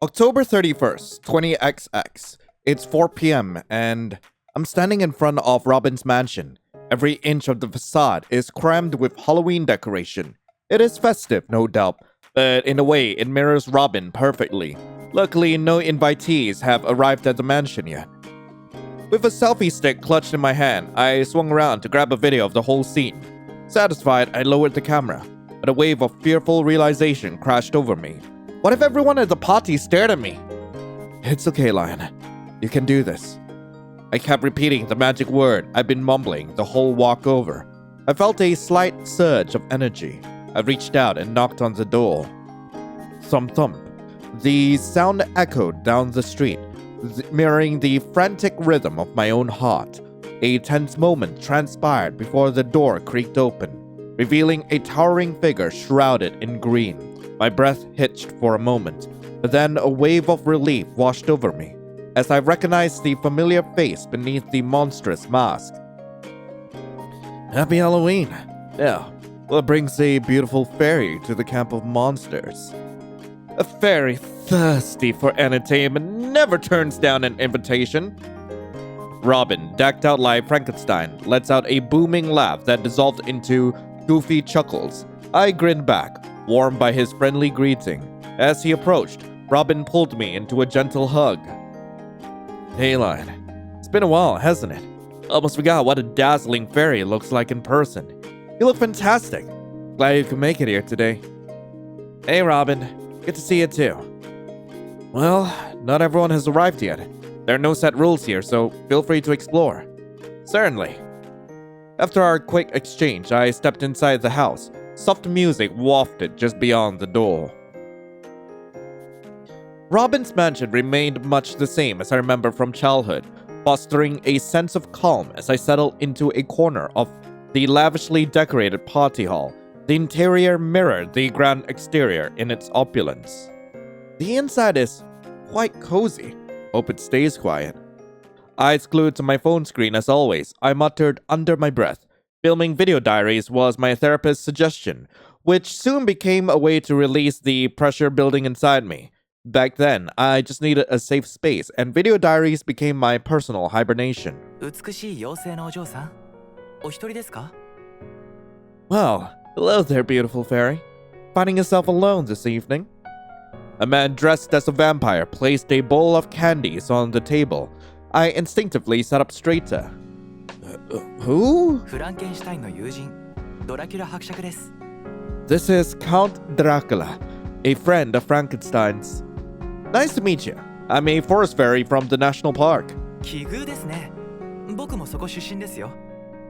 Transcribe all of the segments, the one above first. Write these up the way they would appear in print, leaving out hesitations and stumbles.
October 31st, 20XX. It's 4 p.m. and I'm standing in front of Robin's mansion. Every inch of the facade is crammed with Halloween decoration. It is festive, no doubt, but in a way, it mirrors Robin perfectly. Luckily, no invitees have arrived at the mansion yet. With a selfie stick clutched in my hand, I swung around to grab a video of the whole scene. Satisfied, I lowered the camera, but a wave of fearful realization crashed over me. What if everyone at the party stared at me? It's okay, Lion. You can do this. I kept repeating the magic word I've been mumbling the whole walk over. I felt a slight surge of energy. I reached out and knocked on the door. Thump thump. The sound echoed down the street, mirroring the frantic rhythm of my own heart. A tense moment transpired before the door creaked open, revealing a towering figure shrouded in green. My breath hitched for a moment, but then a wave of relief washed over me as I recognized the familiar face beneath the monstrous mask. Happy Halloween! Yeah, what brings a beautiful fairy to the camp of monsters? A fairy thirsty for entertainment never turns down an invitation. Robin, decked out like Frankenstein, lets out a booming laugh that dissolved into goofy chuckles. I grinned back, warmed by his friendly greeting. As he approached, Robin pulled me into a gentle hug. Hey, Lion. It's been a while, hasn't it? Almost forgot what a dazzling fairy looks like in person. You look fantastic. Glad you could make it here today. Hey, Robin. Good to see you too. Well, not everyone has arrived yet. There are no set rules here, so feel free to explore. Certainly. After our quick exchange, I stepped inside the house. Soft music wafted just beyond the door. Robin's mansion remained much the same as I remember from childhood, fostering a sense of calm as I settled into a corner of the lavishly decorated party hall. The interior mirrored the grand exterior in its opulence. The inside is quite cozy. Hope it stays quiet. Eyes glued to my phone screen as always, I muttered under my breath. Filming video diaries was my therapist's suggestion, which soon became a way to release the pressure building inside me. Back then, I just needed a safe space, and video diaries became my personal hibernation. Well, hello there, beautiful fairy. Finding yourself alone this evening? A man dressed as a vampire placed a bowl of candies on the table. I instinctively sat up straighter. Who? This is Count Dracula, a friend of Frankenstein's. Nice to meet you. I'm a forest fairy from the national park.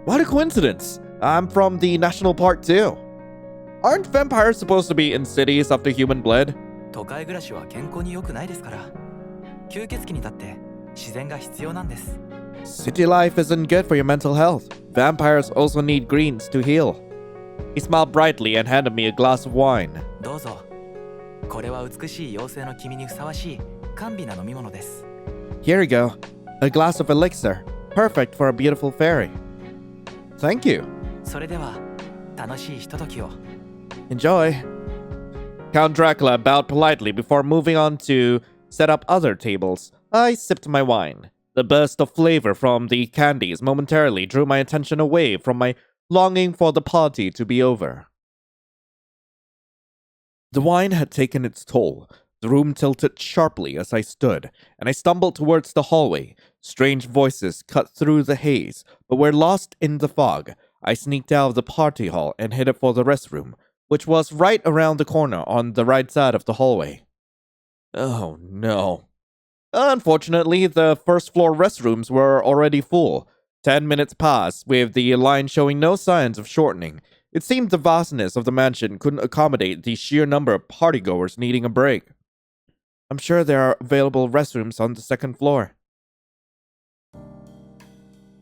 What a coincidence. I'm from the national park too. Aren't vampires supposed to be in cities after human blood? City life isn't good for your mental health. Vampires also need greens to heal. He smiled brightly and handed me a glass of wine. Here you go. A glass of elixir. Perfect for a beautiful fairy. Thank you. Enjoy. Count Dracula bowed politely before moving on to set up other tables. I sipped my wine. The burst of flavor from the candies momentarily drew my attention away from my longing for the party to be over. The wine had taken its toll. The room tilted sharply as I stood, and I stumbled towards the hallway. Strange voices cut through the haze, but were lost in the fog. I sneaked out of the party hall and headed for the restroom, which was right around the corner on the right side of the hallway. Oh no. Unfortunately, the first floor restrooms were already full. 10 minutes passed, with the line showing no signs of shortening. It seemed the vastness of the mansion couldn't accommodate the sheer number of partygoers needing a break. I'm sure there are available restrooms on the second floor.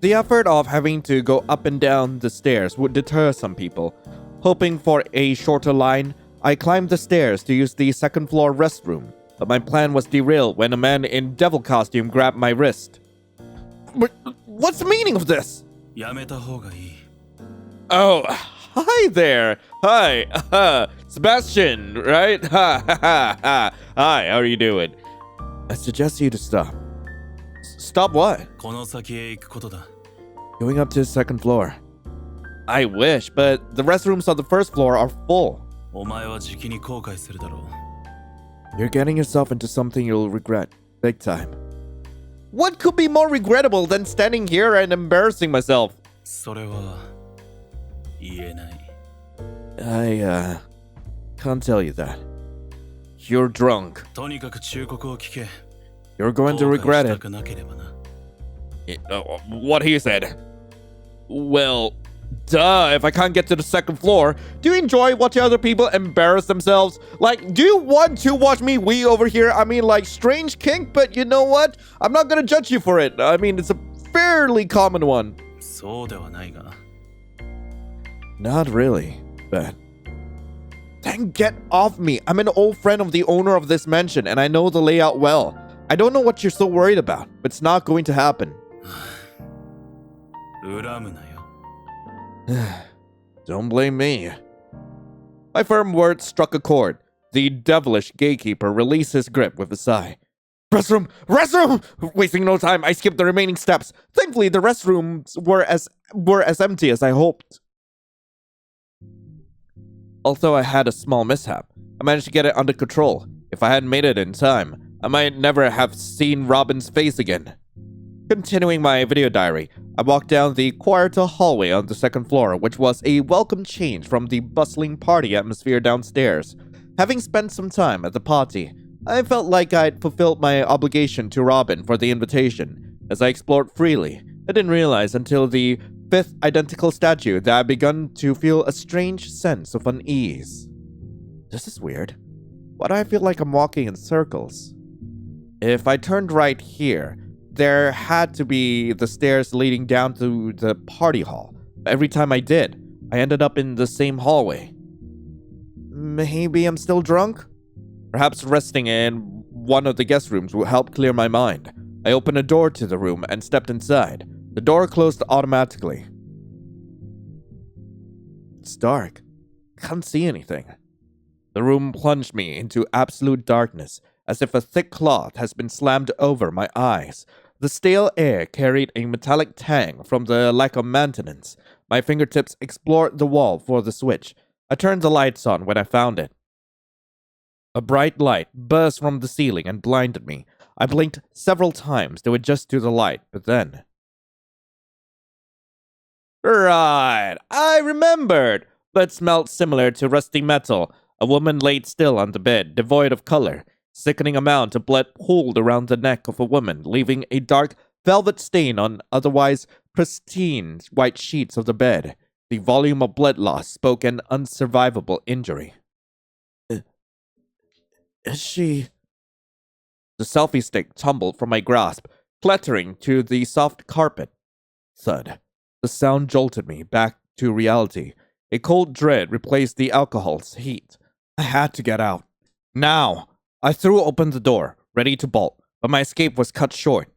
The effort of having to go up and down the stairs would deter some people. Hoping for a shorter line, I climbed the stairs to use the second floor restroom, but my plan was derailed when a man in devil costume grabbed my wrist. What's the meaning of this? Oh, hi there. Hi, Sebastian, right? Hi, how are you doing? I suggest you to stop. Stop what? この先へ行くことだ。 Going up to the second floor. I wish, but the restrooms on the first floor are full. お前はじきに後悔するだろう。 You're getting yourself into something you'll regret, big time. What could be more regrettable than standing here and embarrassing myself? それは言えない。 I can't tell you that. You're drunk. とにかく忠告を聞け。 You're going to regret 後悔した it. くなければな。 What he said. Well, duh, if I can't get to the second floor, do you enjoy watching other people embarrass themselves? Like, do you want to watch me wee over here? I mean, like, strange kink, but you know what? I'm not gonna judge you for it. I mean, it's a fairly common one. そうではないが。 Not really, but... Then get off me. I'm an old friend of the owner of this mansion, and I know the layout well. I don't know what you're so worried about, but it's not going to happen. 恨むなよ。 Don't blame me. My firm words struck a chord. The devilish gatekeeper released his grip with a sigh. Restroom! Restroom! Wasting no time, I skipped the remaining steps. Thankfully, the restrooms were as empty as I hoped. Although I had a small mishap, I managed to get it under control. If I hadn't made it in time, I might never have seen Robin's face again. Continuing my video diary, I walked down the quieter hallway on the second floor, which was a welcome change from the bustling party atmosphere downstairs. Having spent some time at the party, I felt like I'd fulfilled my obligation to Robin for the invitation. As I explored freely, I didn't realize until the fifth identical statue that I'd begun to feel a strange sense of unease. This is weird. Why do I feel like I'm walking in circles? If I turned right here, there had to be the stairs leading down to the party hall. But every time I did, I ended up in the same hallway. Maybe I'm still drunk? Perhaps resting in one of the guest rooms will help clear my mind. I opened a door to the room and stepped inside. The door closed automatically. It's dark. I can't see anything. The room plunged me into absolute darkness, as if a thick cloth has been slammed over my eyes. The stale air carried a metallic tang from the lack of maintenance. My fingertips explored the wall for the switch. I turned the lights on when I found it. A bright light burst from the ceiling and blinded me. I blinked several times to adjust to the light, but then... Right, I remembered! Blood smelled similar to rusty metal. A woman laid still on the bed, devoid of color. Sickening amount of blood pooled around the neck of a woman, leaving a dark velvet stain on otherwise pristine white sheets of the bed. The volume of blood loss spoke an unsurvivable injury. Is she... The selfie stick tumbled from my grasp, clattering to the soft carpet. Thud. The sound jolted me back to reality. A cold dread replaced the alcohol's heat. I had to get out. Now! I threw open the door, ready to bolt, but my escape was cut short.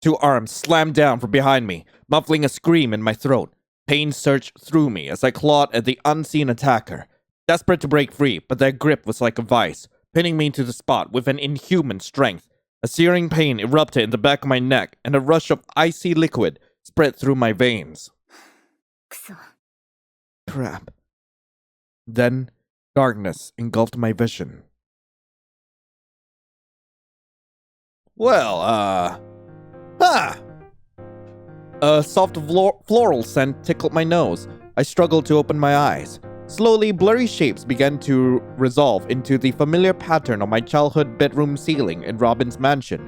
Two arms slammed down from behind me, muffling a scream in my throat. Pain surged through me as I clawed at the unseen attacker. Desperate to break free, but their grip was like a vice, pinning me to the spot with an inhuman strength. A searing pain erupted in the back of my neck, and a rush of icy liquid spread through my veins. Crap. Then... darkness engulfed my vision. Well, A soft floral scent tickled my nose. I struggled to open my eyes. Slowly, blurry shapes began to resolve into the familiar pattern of my childhood bedroom ceiling in Robin's mansion.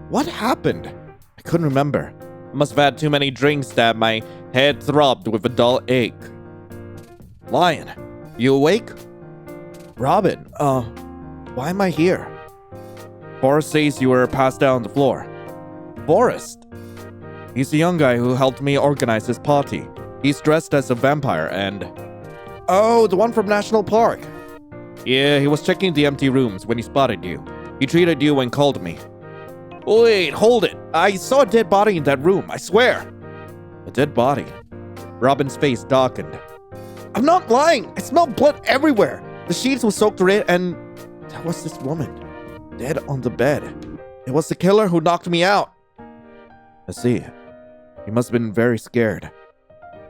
What happened? I couldn't remember. I must have had too many drinks that my head throbbed with a dull ache. Lion, you awake? Robin, why am I here? Forrest says you were passed out on the floor. Forrest? He's the young guy who helped me organize this party. He's dressed as a vampire and... Oh, the one from National Park. Yeah, he was checking the empty rooms when he spotted you. He treated you and called me. Wait, hold it. I saw a dead body in that room, I swear. A dead body? Robin's face darkened. I'm not lying. I smelled blood everywhere. The sheets were soaked red and there was this woman dead on the bed. It was the killer who knocked me out. I see. He must have been very scared.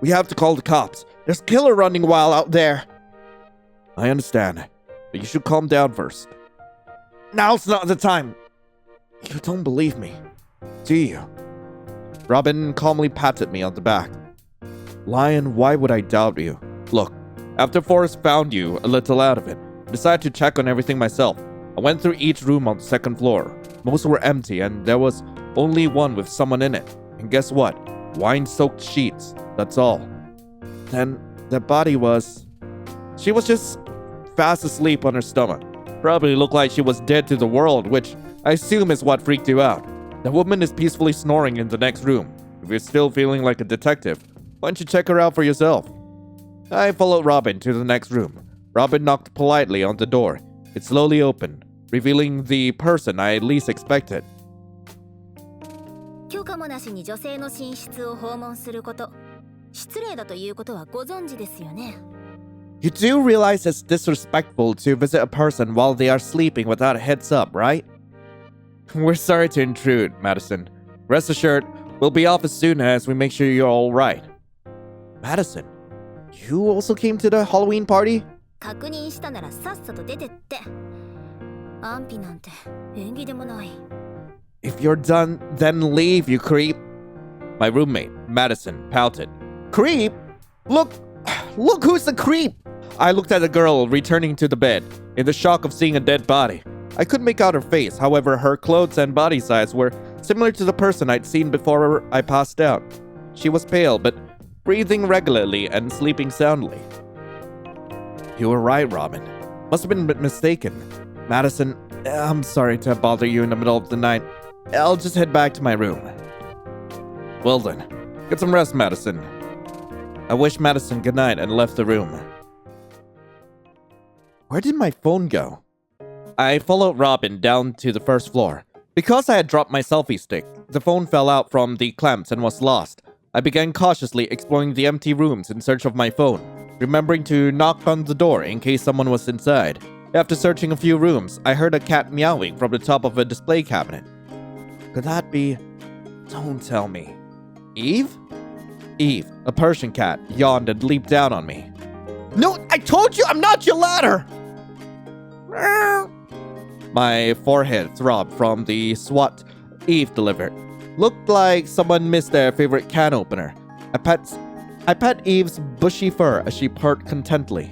We have to call the cops. There's a killer running wild out there. I understand, but you should calm down first. Now's not the time. You don't believe me, do you? Robin calmly patted me on the back. Lion, why would I doubt you? Look, after Forrest found you a little out of it, I decided to check on everything myself. I went through each room on the second floor. Most were empty and there was only one with someone in it. And guess what? Wine-soaked sheets, that's all. Then the body was... She was just fast asleep on her stomach. Probably looked like she was dead to the world, which I assume is what freaked you out. The woman is peacefully snoring in the next room. If you're still feeling like a detective, why don't you check her out for yourself? I followed Robin to the next room. Robin knocked politely on the door. It slowly opened, revealing the person I least expected. 許可もなしに女性の寝室を訪問すること、失礼だということはご存知ですよね。You do realize it's disrespectful to visit a person while they are sleeping without a heads up, right? We're sorry to intrude, Madison. Rest assured, we'll be off as soon as we make sure you're all right. Madison, you also came to the Halloween party? 確認したならさっさと出てって。安否なんて縁起でもない。If you're done, then leave, you creep. My roommate, Madison, pouted. Creep? Look who's the creep! I looked at the girl returning to the bed, in the shock of seeing a dead body. I couldn't make out her face, however, her clothes and body size were similar to the person I'd seen before I passed out. She was pale, but breathing regularly and sleeping soundly. You were right, Robin. Must have been mistaken. Madison, I'm sorry to bother you in the middle of the night. I'll just head back to my room. Well then, get some rest, Madison. I wished Madison good night and left the room. Where did my phone go? I followed Robin down to the first floor. Because I had dropped my selfie stick, the phone fell out from the clamps and was lost. I began cautiously exploring the empty rooms in search of my phone, remembering to knock on the door in case someone was inside. After searching a few rooms, I heard a cat meowing from the top of a display cabinet. Could that be... Don't tell me. Eve? Eve, a Persian cat, yawned and leaped down on me. No, I told you I'm not your ladder! My forehead throbbed from the swat Eve delivered. Looked like someone missed their favorite can opener. I pet Eve's bushy fur as she purred contentedly.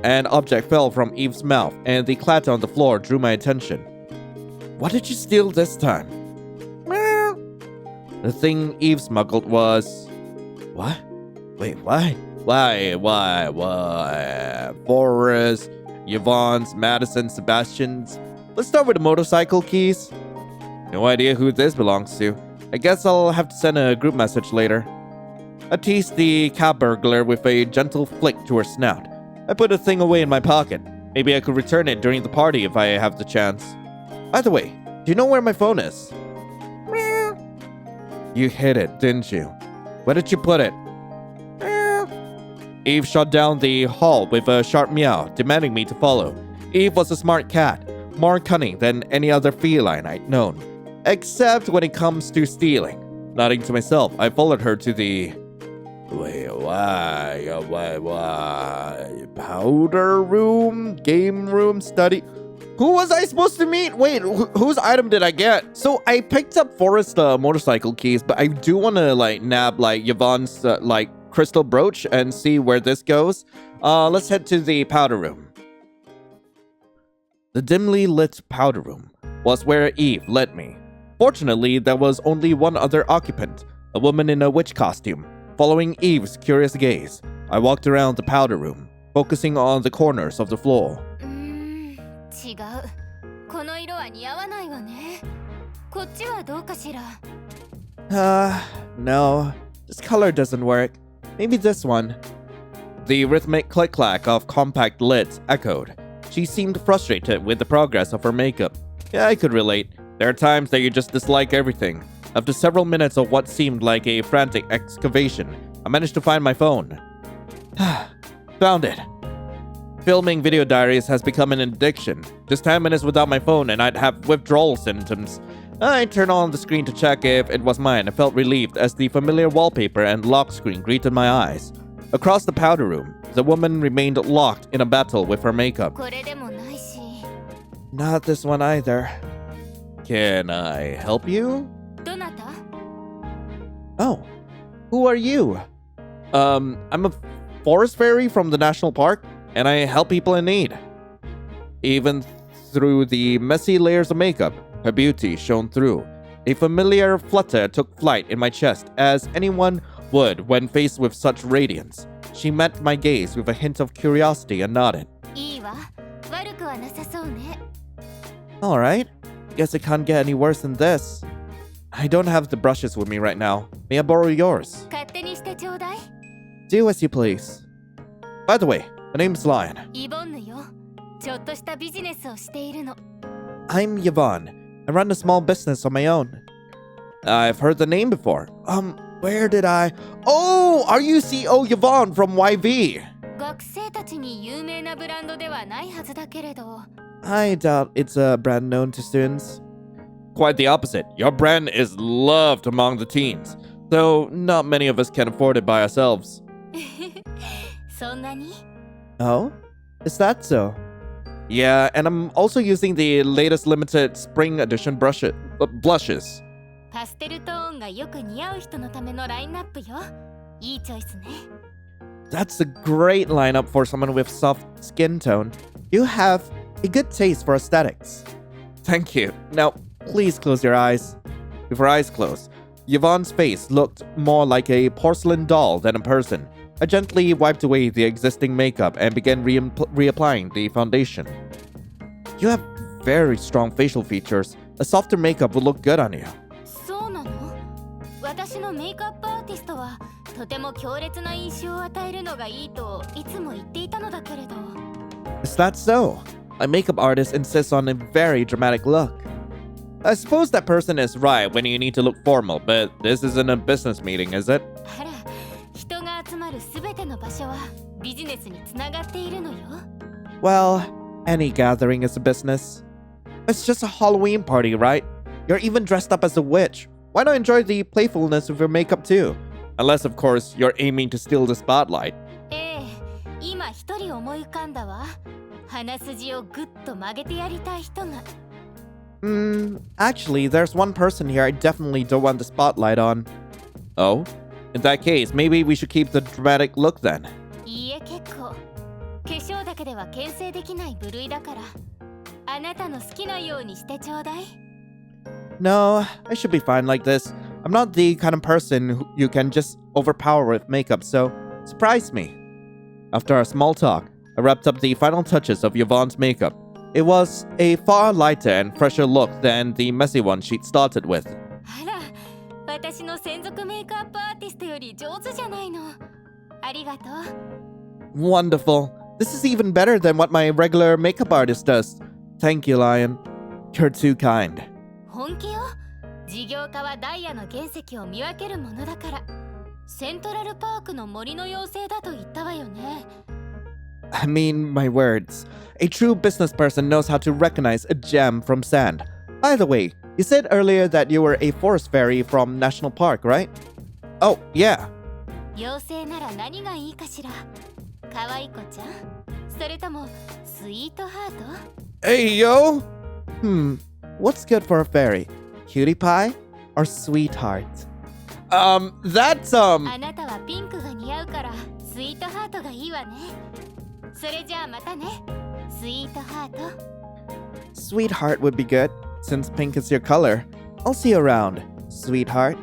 An object fell from Eve's mouth, and the clatter on the floor drew my attention. What did you steal this time? The thing Eve smuggled was... What? Wait, what? Why? Forrest, Yvonne's, Madison, Sebastian's. Let's start with the motorcycle keys. No idea who this belongs to. I guess I'll have to send a group message later. I teased the cab burglar with a gentle flick to her snout. I put the thing away in my pocket. Maybe I could return it during the party if I have the chance. By the way, do you know where my phone is? You hid it, didn't you? Where did you put it? Eve shot down the hall with a sharp meow, demanding me to follow. Eve was a smart cat, more cunning than any other feline I'd known. Except when it comes to stealing. Nodding to myself, I followed her to the... Why? Powder room? Game room? Study? Who was I supposed to meet? Wait, whose item did I get? So I picked up Forrest's motorcycle keys, but I do want to nab Yvonne's crystal brooch and see where this goes. Let's head to the powder room. The dimly lit powder room was where Eve led me. Fortunately, there was only one other occupant, a woman in a witch costume. Following Eve's curious gaze, I walked around the powder room, focusing on the corners of the floor. 違う。この色は似合わないわね。こっちはどうかしら。No. This color doesn't work. Maybe this one. The rhythmic click-clack of compact lids echoed. She seemed frustrated with the progress of her makeup. Yeah, I could relate. There are times that you just dislike everything. After several minutes of what seemed like a frantic excavation, I managed to find my phone. Found it. Filming video diaries has become an addiction. Just 10 minutes without my phone and I'd have withdrawal symptoms. I turned on the screen to check if it was mine and felt relieved as the familiar wallpaper and lock screen greeted my eyes. Across the powder room, the woman remained locked in a battle with her makeup. これでもないし Not this one either. Can I help you? どなた Oh, who are you? I'm a forest fairy from the national park, and I help people in need. Even through the messy layers of makeup, her beauty shone through. A familiar flutter took flight in my chest, as anyone would when faced with such radiance. She met my gaze with a hint of curiosity and nodded. いいわ悪くはなさそうね Alright, guess it can't get any worse than this. I don't have the brushes with me right now. May I borrow yours? 勝手にしてちょうだい Do as you please. By the way, my name's Lion. イボンヌよちょっとしたビジネスをしているの I'm Yvonne. I run a small business on my own. I've heard the name before. Where did I... Oh, are you CEO Yvonne from YV? 学生たちに有名なブランドではないはずだけれど I doubt it's a brand known to students. Quite the opposite. Your brand is loved among the teens, though not many of us can afford it by ourselves. そんなに Oh? Is that so? Yeah, and I'm also using the latest limited spring edition blushes. パステルトーンがよく似合う人のためのラインナップよいいチョイスね That's a great lineup for someone with soft skin tone. You have a good taste for aesthetics. Thank you. Now, please close your eyes. With her eyes closed, Yvonne's face looked more like a porcelain doll than a person. I gently wiped away the existing makeup and began reapplying the foundation. You have very strong facial features. A softer makeup would look good on you. そうなの私のメイクアップアーティストはとても強烈な印象を与えるのがいいといつも言っていたのだけれど Is that so? A makeup artist insists on a very dramatic look. I suppose that person is right when you need to look formal, but this isn't a business meeting, is it? あら人が集まるすべての場所はビジネスにつながっているのよ Well, any gathering is a business. It's just a Halloween party, right? You're even dressed up as a witch. Why not enjoy the playfulness of your makeup too? Unless, of course, you're aiming to steal the spotlight. ええ今一人思い浮かんだわ鼻筋をぐっと曲げてやりたい人が Actually, there's one person here I definitely don't want the spotlight on. Oh? In that case, maybe we should keep the dramatic look then. いいえ結構化粧だけでは牽制できない部類だからあなたの好きなようにしてちょうだい No, I should be fine like this. I'm not the kind of person who you can just overpower with makeup, so surprise me. After our small talk, I wrapped up the final touches of Yvonne's makeup. It was a far lighter and fresher look than the messy one she'd started with. あら私の専属メイクアップアーティストより上手じゃないのありがとう Wonderful. This is even better than what my regular makeup artist does. Thank you, Lion. You're too kind. 本気よ事業家はダイヤの原石を見分けるものだからセントラルパークの森の妖精だと言ったわよね I mean, my words. A true business person knows how to recognize a gem from sand. By the way, you said earlier that you were a forest fairy from National Park, right? Oh, yeah. 妖精なら何がいいかしら可愛い子ちゃんそれともスイートハート Hey, yo! What's good for a fairy? Cutie pie or sweetheart? That's, あなたはピンクが似合うからスイートハートがいいわねそれじゃあまたねスイートハート Sweetheart would be good, since pink is your color. I'll see you around, sweetheart.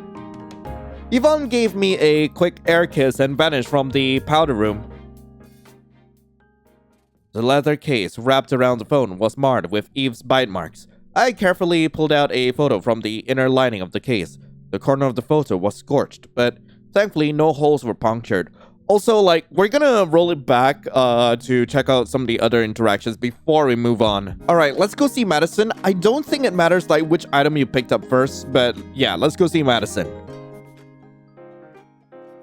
Yvonne gave me a quick air kiss and vanished from the powder room. The leather case wrapped around the phone was marred with Eve's bite marks. I carefully pulled out a photo from the inner lining of the case. The corner of the photo was scorched, but thankfully no holes were punctured. Also, we're gonna roll it back to check out some of the other interactions before we move on. Alright, let's go see Madison. I don't think it matters which item you picked up first, but yeah, let's go see Madison.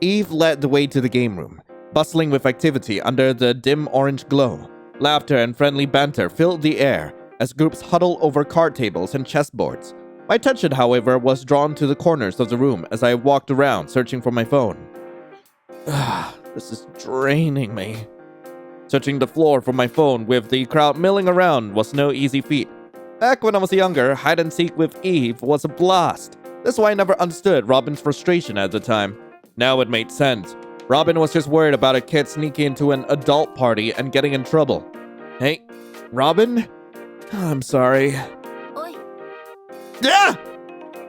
Eve led the way to the game room, bustling with activity under the dim orange glow. Laughter and friendly banter filled the air as groups huddled over card tables and chessboards. My attention, however, was drawn to the corners of the room as I walked around searching for my phone. This is draining me. Searching the floor for my phone with the crowd milling around was no easy feat. Back when I was younger, hide and seek with Eve was a blast. That's why I never understood Robin's frustration at the time. Now it made sense. Robin was just worried about a kid sneaking into an adult party and getting in trouble. Hey, Robin? I'm sorry. Oi. Yeah!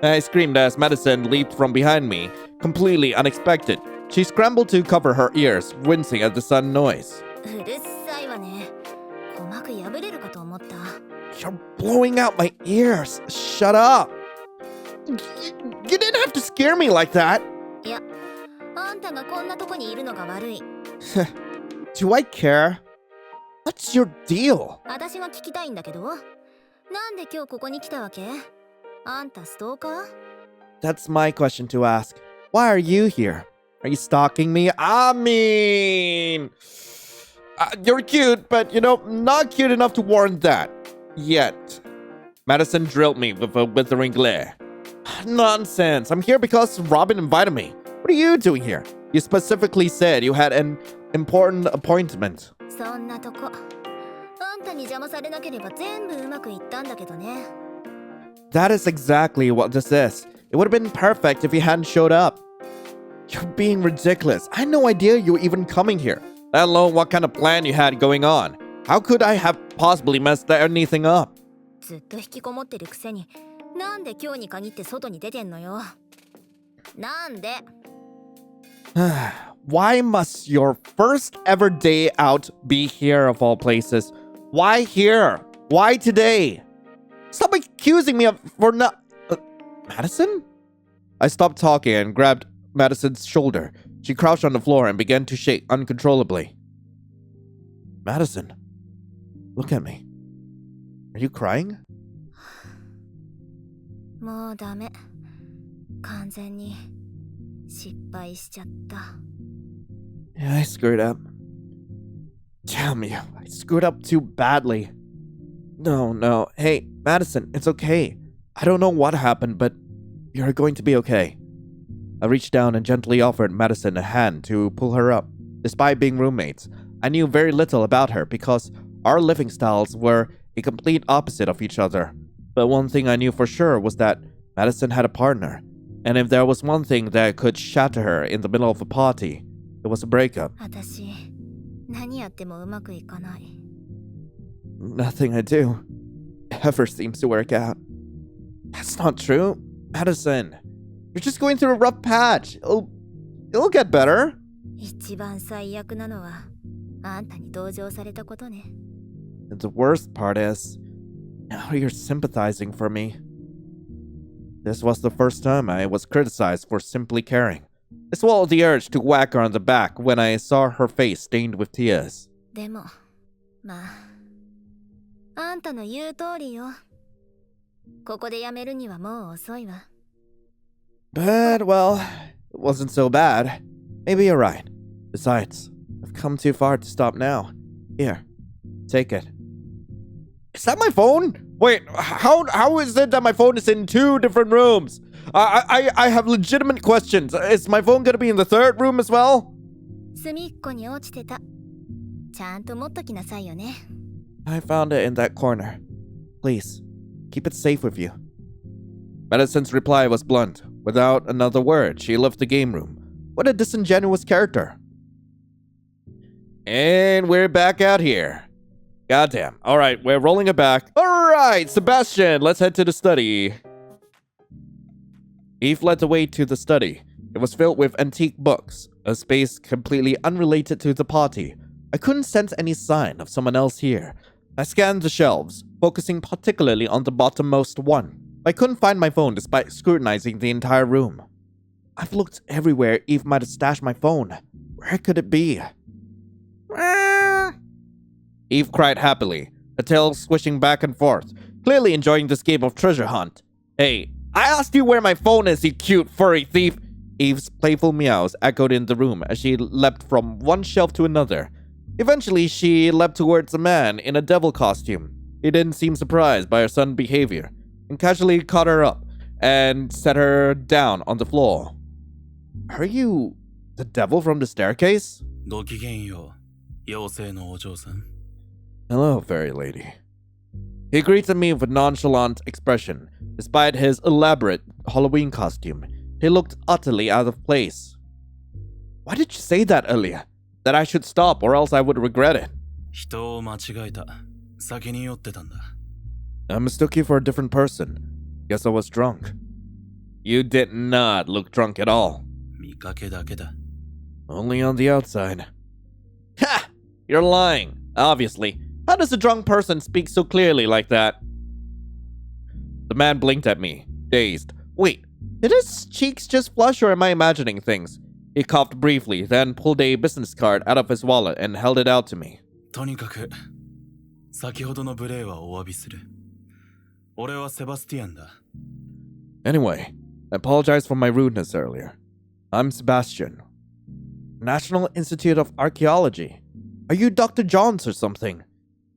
I screamed as Madison leaped from behind me, completely unexpected. She scrambled to cover her ears, wincing at the sudden noise. うるさいわね。鼓膜破れるかと思った。You're blowing out my ears. Shut up. You didn't have to scare me like that. いや、あんたがこんなとこにいるのが悪い。Do I care? What's your deal? 私が聞きたいんだけど、なんで今日ここに来たわけ？あんたストーカー？ That's my question to ask. Why are you here? Are you stalking me? I mean... you're cute, but, not cute enough to warrant that. Yet. Madison drilled me with a withering glare. Nonsense. I'm here because Robin invited me. What are you doing here? You specifically said you had an important appointment. そんなとこ。あんたに邪魔されなければ全部うまくいったんだけどね。That is exactly what this is. It would have been perfect if you hadn't showed up. You're being ridiculous. I had no idea you were even coming here, let alone what kind of plan you had going on. How could I have possibly messed anything up? ずっと引きこもってるくせに、なんで今日に限って外に出てんのよ。なんで？Why must your first ever day out be here of all places? Why here? Why today? Stop accusing me of for not... Madison? I stopped talking and grabbed Madison's shoulder. She crouched on the floor and began to shake uncontrollably. Madison, look at me. Are you crying? もうダメ。完全に失敗しちゃった。Yeah, I screwed up. Damn you, I screwed up too badly. No. Hey, Madison, it's okay. I don't know what happened, but you're going to be okay. I reached down and gently offered Madison a hand to pull her up. Despite being roommates, I knew very little about her because our living styles were a complete opposite of each other. But one thing I knew for sure was that Madison had a partner. And if there was one thing that could shatter her in the middle of a party, it was a breakup. 私、何やってもうまくいかない。Nothing I do ever seems to work out. That's not true. Madison, you're just going through a rough patch. It'll get better. 一番最悪なのは、あんたに同情されたことね。And the worst part is, now you're sympathizing for me. This was the first time I was criticized for simply caring. I swallowed the urge to whack her on the back when I saw her face stained with tears. でも、まあ、あんたの言う通りよ。ここでやめるにはもう遅いわ。But, well, it wasn't so bad. Maybe you're right. Besides, I've come too far to stop now. Here, take it. Is that my phone? Wait, how is it that my phone is in two different rooms? I have legitimate questions. Is my phone gonna be in the third room as well? 隅っこに落ちてた。ちゃんと持っときなさいよね。I found it in that corner. Please, keep it safe with you. Madison's reply was blunt. Without another word, she left the game room. What a disingenuous character. And we're back out here. Goddamn. Alright, we're rolling it back. Alright, Sebastian, let's head to the study. Eve led the way to the study. It was filled with antique books, a space completely unrelated to the party. I couldn't sense any sign of someone else here. I scanned the shelves, focusing particularly on the bottommost one. I couldn't find my phone despite scrutinizing the entire room. I've looked everywhere Eve might have stashed my phone. Where could it be? Eve cried happily, her tail swishing back and forth, clearly enjoying this game of treasure hunt. Hey, I asked you where my phone is, you cute furry thief. Eve's playful meows echoed in the room as she leapt from one shelf to another. Eventually, she leapt towards a man in a devil costume. He didn't seem surprised by her sudden behavior and casually caught her up and set her down on the floor. Are you the devil from the staircase? ごきげんよう、妖精のお嬢さん。 Hello, fairy lady. He greeted me with a nonchalant expression. Despite his elaborate Halloween costume, he looked utterly out of place. Why did you say that earlier? That I should stop or else I would regret it. 人を間違えた。酒に酔ってたんだ。 I mistook you for a different person. Guess I was drunk. You did not look drunk at all. 見かけだけだ。 Only on the outside. Ha! You're lying, obviously. How does a drunk person speak so clearly like that? The man blinked at me, dazed. Wait, did his cheeks just flush or am I imagining things? He coughed briefly, then pulled a business card out of his wallet and held it out to me. とにかく、先ほどの無礼はお詫びする。俺はセバスティアンだ。 Anyway, I apologize for my rudeness earlier. I'm Sebastian. National Institute of Archaeology. Are you Dr. Johns or something?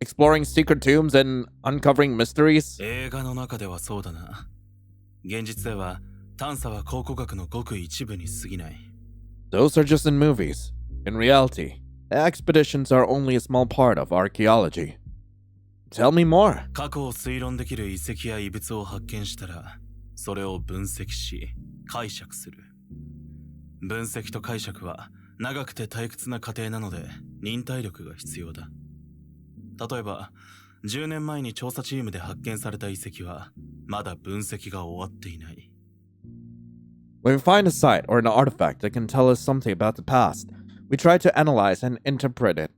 Exploring secret tombs and uncovering mysteries? 映画の中ではそうだな。現実では探査は考古学のごく一部に過ぎない。 Those are just in movies. In reality, expeditions are only a small part of archaeology. Tell me more. 過去を推論できる遺跡や遺物を発見したら、それを分析し、解釈する。分析と解釈は長くて退屈な過程なので忍耐力が必要だ。例えば、10年前に調査チームで発見された遺跡はまだ分析が終わっていない。 When we find a site or an artifact that can tell us something about the past, we try to analyze and interpret it.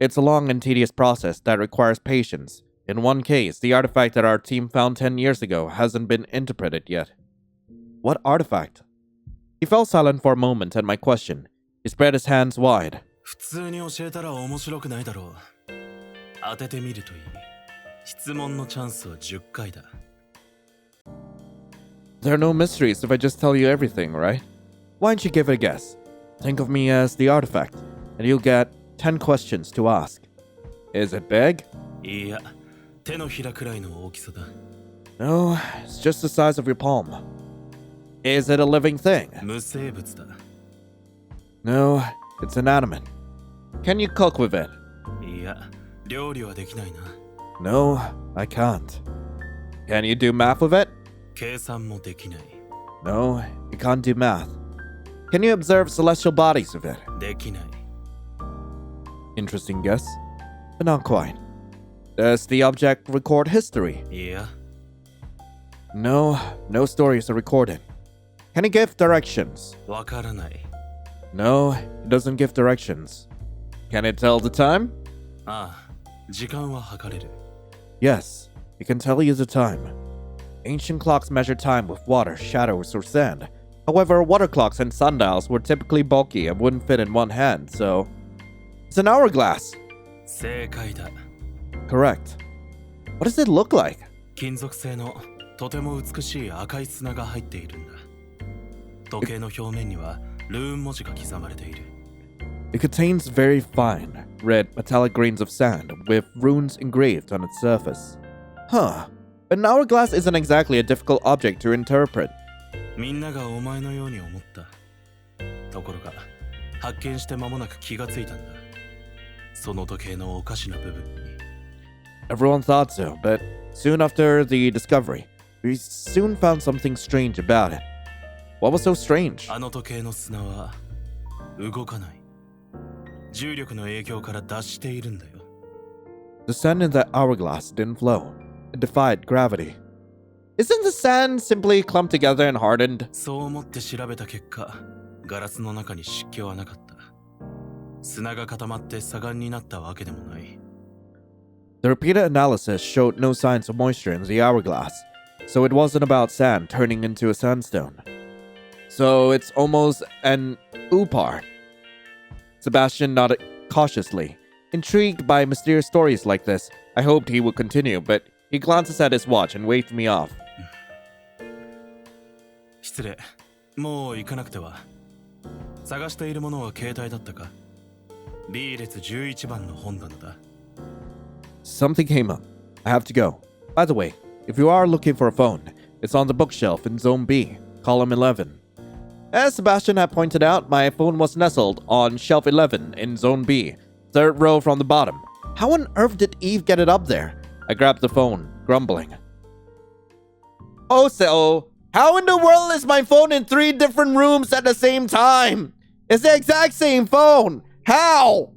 It's a long and tedious process that requires patience. In one case, the artifact that our team found 10 years ago hasn't been interpreted yet. What artifact? He fell silent for a moment at my question. He spread his hands wide. 普通に教えたら面白くないだろう。当ててみるといい。質問のチャンスは10回だ。 There are no mysteries if I just tell you everything, right? Why don't you give it a guess? Think of me as the artifact, and you'll get 10 questions to ask. Is it big? いや、手のひらくらいの大きさだ。 No, it's just the size of your palm. Is it a living thing? 無生物だ。 No, it's inanimate. Can you cook with it? いや、料理はできないな。 No, I can't. Can you do math with it? 計算もできない。 No, you can't do math. Can you observe celestial bodies with it? できない。 Interesting guess, but not quite. Does the object record history? いや、 No, no stories are recorded. Can it give directions? わからない。 No, it doesn't give directions. Can it tell the time? ああ、時間は測れる。 Yes, it can tell you the time. Ancient clocks measure time with water, shadows, or sand. However, water clocks and sundials were typically bulky and wouldn't fit in one hand, so... It's an hourglass! 正解だ。 Correct. What does it look like? 金属製のとても美しい赤い砂が入っているんだ。時計の表面にはルーン文字が刻まれている。 It contains very fine, red metallic grains of sand with runes engraved on its surface. Huh. An hourglass isn't exactly a difficult object to interpret. みんながお前のように思った。ところが、発見して間もなく気がついたんだ。その時計のおかしな部分に。 Everyone thought so, but soon after the discovery, we soon found something strange about it. What was so strange? あの時計の砂は動かない。重力の影響から脱しているんだよ。 The sand in that hourglass didn't flow. It defied gravity. Isn't the sand simply clumped together and hardened? そう思って調べた結果、ガラスの中に湿気はなかった。砂が固まって砂岩になったわけでもない。 The repeated analysis showed no signs of moisture in the hourglass, so it wasn't about sand turning into a sandstone. So it's almost an oopar. Sebastian nodded cautiously. Intrigued by mysterious stories like this, I hoped he would continue, but he glances at his watch and waved me off. 失礼。もう行かなくては。探しているものは携帯だったか？ B 列11番の本棚だ。 Something came up. I have to go. By the way, if you are looking for a phone, it's on the bookshelf in Zone B, column 11. As Sebastian had pointed out, my phone was nestled on shelf 11 in Zone B, third row from the bottom. How on earth did Eve get it up there? I grabbed the phone, grumbling. Oh, so how in the world is my phone in 3 different rooms at the same time? It's the exact same phone. How?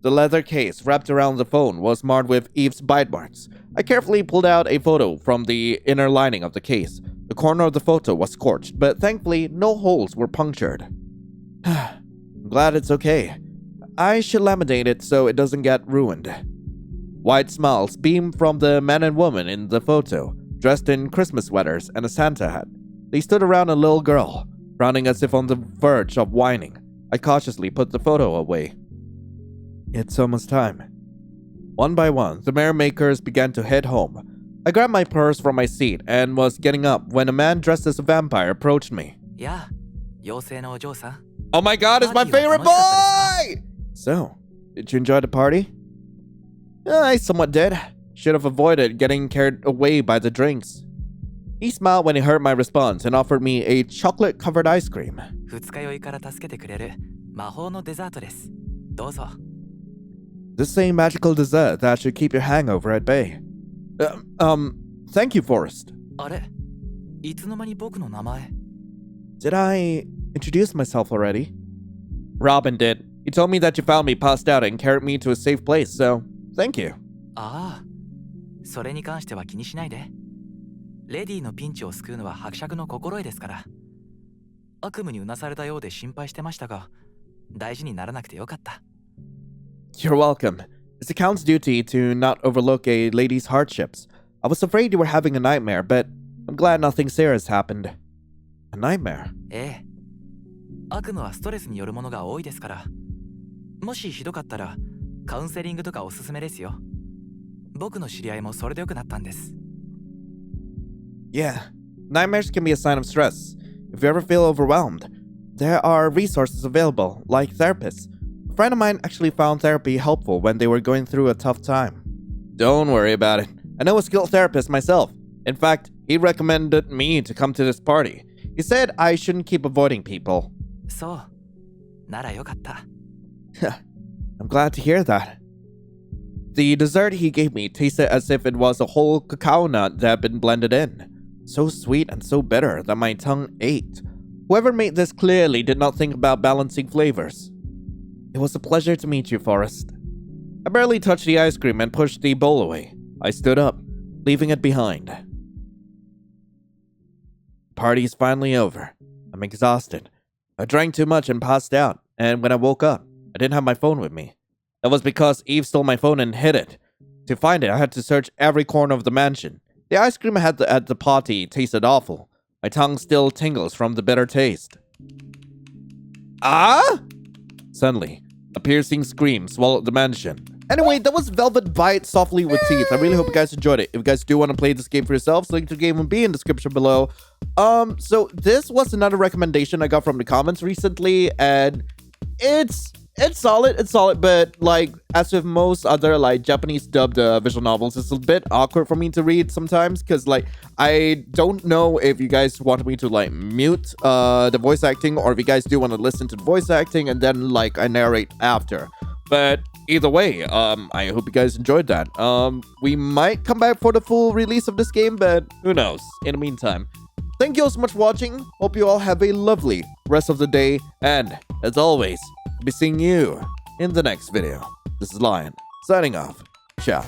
The leather case wrapped around the phone was marred with Eve's bite marks. I carefully pulled out a photo from the inner lining of the case. The corner of the photo was scorched, but thankfully no holes were punctured. I'm glad it's okay. I should laminate it so it doesn't get ruined. Wide smiles beamed from the man and woman in the photo, dressed in Christmas sweaters and a Santa hat. They stood around a little girl, frowning as if on the verge of whining. I cautiously put the photo away. It's almost time. One by one, the merrymakers began to head home. I grabbed my purse from my seat and was getting up when a man dressed as a vampire approached me. Yeah, 妖精のお嬢さん。 Oh my god, it's my favorite boy! So, did you enjoy the party? I somewhat did. Should have avoided getting carried away by the drinks. He smiled when he heard my response and offered me a chocolate-covered ice cream. 二日酔いから助けてくれる魔法のデザートです。どうぞ。 This same magical dessert that should keep your hangover at bay. Thank you, Forrest. あれ、いつの間に僕の名前。 Did I introduce myself already? Robin did. He told me that you found me passed out and carried me to a safe place, so thank you. ああ、それに関しては気にしないで。レディのピンチを救うのは伯爵の心得ですから。悪夢にうなされたようで心配してましたが、大事にならなくてよかった。 You're welcome. It's the Count's duty to not overlook a lady's hardships. I was afraid you were having a nightmare, but I'm glad nothing serious happened. A nightmare? ええ。悪夢はストレスによるものが多いですから。もしひどかったら、カウンセリングとかおすすめですよ。僕の知り合いもそれで良くなったんです。 Yeah, nightmares can be a sign of stress. If you ever feel overwhelmed, there are resources available, like therapists. A friend of mine actually found therapy helpful when they were going through a tough time. Don't worry about it. I know a skilled therapist myself. In fact, he recommended me to come to this party. He said I shouldn't keep avoiding people. そう。ならよかった。 I'm glad to hear that. The dessert he gave me tasted as if it was a whole cacao nut that had been blended in. So sweet and so bitter that my tongue ached. Whoever made this clearly did not think about balancing flavors. It was a pleasure to meet you, Forrest. I barely touched the ice cream and pushed the bowl away. I stood up, leaving it behind. The party's finally over. I'm exhausted. I drank too much and passed out, and when I woke up, I didn't have my phone with me. That was because Eve stole my phone and hid it. To find it, I had to search every corner of the mansion. The ice cream I had at the party tasted awful. My tongue still tingles from the bitter taste. Ah! Suddenly, a piercing scream swallowed the mansion. Anyway, that was Velvet Bite Softly with Teeth. I really hope you guys enjoyed it. If you guys do want to play this game for yourselves, link to the game will be in the description below. So this was another recommendation I got from the comments recently, and it's solid, but like as with most other like Japanese dubbed visual novels, it's a bit awkward for me to read sometimes because like I don't know if you guys want me to like mute the voice acting, or if you guys do want to listen to the voice acting and then like I narrate after. But either way, I hope you guys enjoyed that. We might come back for the full release of this game, but who knows. In the meantime, thank you all so much for watching. Hope you all have a lovely rest of the day, and as always, I'll be seeing you in the next video. This is Lion, signing off. Ciao.